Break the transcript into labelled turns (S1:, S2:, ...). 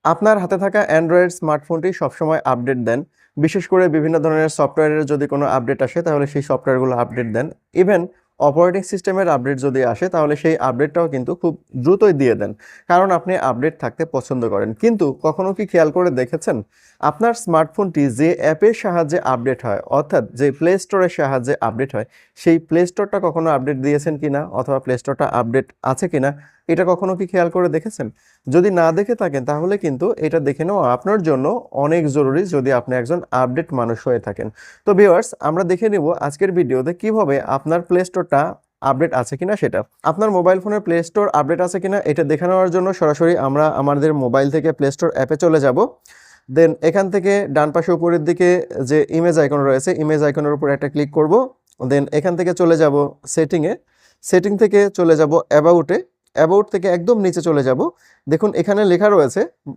S1: আপনার হাতে থাকা অ্যান্ড্রয়েড স্মার্টফোনটি সবসময় আপডেট দেন। বিশেষ করে বিভিন্ন ধরনের সফটওয়্যারের যদি কোনো আপডেট আসে তাহলে সেই সফটওয়্যারগুলো আপডেট দেন। ইভেন অপারেটিং সিস্টেমের আপডেট যদি আসে তাহলে সেই আপডেটটাও কিন্তু খুব দ্রুতই দিয়ে দেন। কারণ আপনি আপডেট থাকতে পছন্দ করেন। কিন্তু কখনো কি খেয়াল করে দেখেছেন? আপনার স্মার্টফোনটি যে অ্যাপের সাহায্যে আপডেট হয়, অর্থাৎ যে প্লে স্টোরের সাহায্যে আপডেট হয়, সেই প্লে স্টোরটা কখনো আপডেট দিয়েছেন কিনা অথবা প্লে স্টোরটা আপডেট আছে কিনা এটা কখনো কি খেয়াল করে দেখেছেন? যদি না দেখে থাকেন তাহলে কিন্তু এটা দেখে নেওয়া আপনার জন্য অনেক জরুরি যদি আপনি একজন আপডেট মানুষ হয়ে থাকেন। তো ভিউয়ার্স, আমরা দেখে নেব আজকের ভিডিওতে কিভাবে আপনার প্লে স্টোরটা আপডেট আছে কিনা সেটা। আপনার মোবাইল ফোনের প্লে স্টোর আপডেট আছে কিনা এটা দেখে নেওয়ার জন্য সরাসরি আমরা আমাদের মোবাইল থেকে প্লে স্টোর অ্যাপে চলে যাব। দেন এখান থেকে ডান পাশে উপরের দিকে যে ইমেজ আইকন রয়েছে, ইমেজ আইকনের উপর একটা ক্লিক করব। দেন এখান থেকে চলে যাব সেটিংয়ে, সেটিং থেকে চলে যাব অ্যাবাউটে, অ্যাবাউট থেকে একদম নিচে চলে যাব। দেখুন এখানে লেখা রয়েছে